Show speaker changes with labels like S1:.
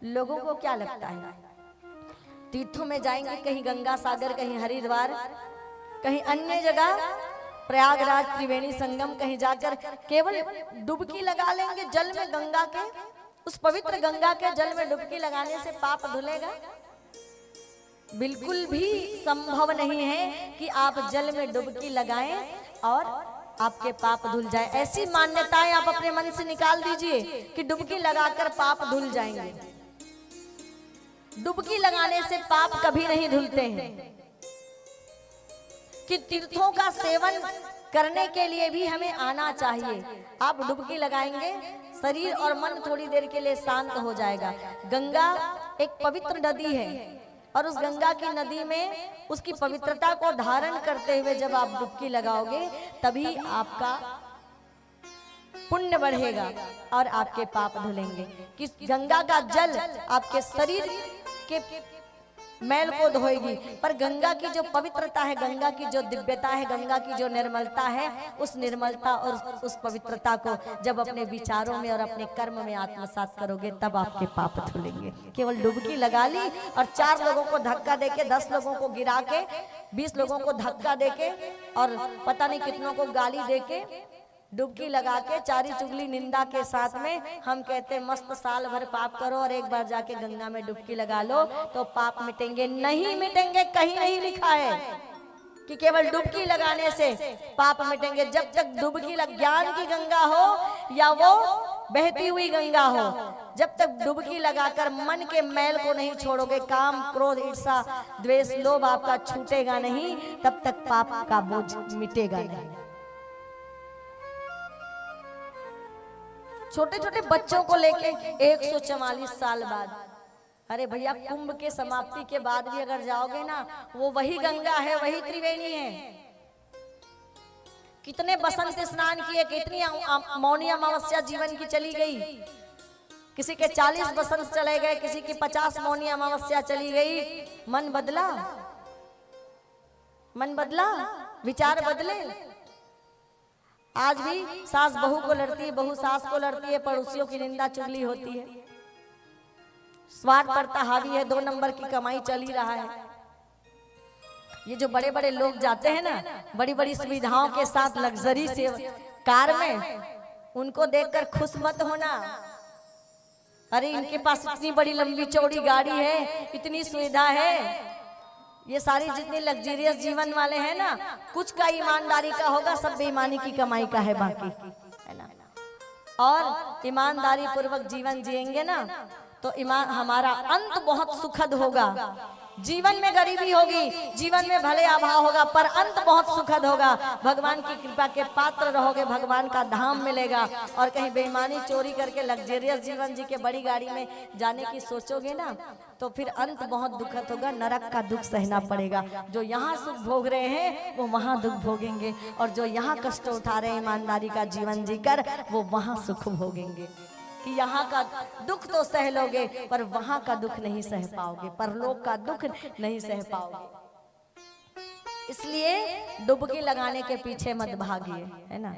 S1: लोगों को क्या लगता है, तीर्थों में जाएंगे, कहीं गंगा सागर, कहीं हरिद्वार, कहीं अन्य जगह प्रयागराज त्रिवेणी संगम, कहीं जाकर केवल डुबकी लगा लेंगे जल में, गंगा के उस पवित्र गंगा के जल में डुबकी लगाने से पाप धुलेगा? बिल्कुल भी संभव नहीं है कि आप जल में डुबकी लगाएं और आपके पाप धुल जाए। ऐसी मान्यताएं आप अपने मन से निकाल दीजिए कि डुबकी लगाकर पाप धुल जाएंगे। डुबकी लगाने से पाप कभी नहीं धुलते हैं। कि तीर्थों का सेवन करने के लिए भी हमें आना चाहिए। आप डुबकी लगाएंगे, शरीर और मन थोड़ी देर के लिए शांत हो जाएगा। गंगा एक पवित्र नदी है और उस गंगा की नदी में उसकी पवित्रता को धारण करते हुए जब आप डुबकी लगाओगे तभी आपका पुण्य बढ़ेगा और आपके पाप धुलेंगे। कि गंगा का जल आपके शरीर के मैल को धोएगी, पर गंगा की जो पवित्रता है, गंगा की जो दिव्यता है, गंगा की जो निर्मलता है, उस निर्मलता और उस पवित्रता को जब अपने विचारों में और अपने कर्म में आत्मसात करोगे तब आपके पाप धुलेंगे। केवल डुबकी लगा ली और 4 लोगों को धक्का देके, 10 लोगों को गिरा के, 20 लोगों को धक्का देके और पता नहीं कितनों को गाली देके डुबकी लगा के चारी चुगली निंदा के साथ में हम कहते मस्त साल भर पाप करो और एक बार जाके गंगा में डुबकी लगा लो तो पाप मिटेंगे। नहीं मिटेंगे, कहीं नहीं लिखा है कि केवल डुबकी लगाने से पाप मिटेंगे। जब तक डुबकी ज्ञान की गंगा हो या वो बहती हुई गंगा हो, जब तक डुबकी लगाकर मन के मैल को नहीं छोड़ोगे, काम क्रोध ईर्षा द्वेष लोभ आपका छूटेगा नहीं, तब तक पाप का बोझ मिटेगा नहीं। छोटे छोटे बच्चों को लेके 144 साल बाद, अरे भैया कुंभ के समाप्ति के बाद भी अगर जाओगे ना, वो वही गंगा है, वही त्रिवेणी है। कितने बसंत स्नान किए, कितनी मौनी अमावस्या जीवन की चली गई, किसी के 40 बसंत चले गए, किसी की 50 मौनी अमावस्या चली गई। मन बदला, मन बदला, विचार बदले। आज भी सास बहू को लड़ती है, बहू सास को लड़ती है, पड़ोसियों की निंदा चुगली होती है, स्वार्थ पड़ता हावी है, 2 नंबर की कमाई चल ही रहा है। ये जो बड़े बड़े लोग जाते हैं ना, बड़ी बड़ी सुविधाओं के साथ लग्जरी से कार में, उनको देखकर खुश मत होना। अरे इनके पास इतनी बड़ी लंबी चौड़ी गाड़ी है, इतनी सुविधा है। ये सारी जितने लग्जरियस जीवन वाले हैं ना, कुछ का ईमानदारी का होगा, सब बेईमानी की कमाई का है बाकी, है ना। और ईमानदारी पूर्वक जीवन जिएंगे ना तो हमारा अंत बहुत सुखद होगा। जीवन में गरीबी होगी, जीवन में भले अभाव होगा, पर अंत बहुत सुखद होगा। भगवान की कृपा के पात्र रहोगे, भगवान का धाम मिलेगा। और कहीं बेईमानी चोरी करके लग्जरियस जीवन जी के बड़ी गाड़ी में जाने की सोचोगे ना, तो फिर अंत बहुत दुखद होगा, नरक का दुख सहना पड़ेगा। जो यहाँ सुख भोग रहे हैं वो वहाँ दुख भोगेंगे, और जो यहाँ कष्ट उठा रहे हैं ईमानदारी का जीवन जीकर, वो वहाँ सुख भोगेंगे। कि यहाँ का दुख तो सह लोगे पर वहां का दुख नहीं सह पाओगे, परलोक का दुख नहीं सह पाओगे। इसलिए डुबकी लगाने के पीछे मत भागिए, है ना।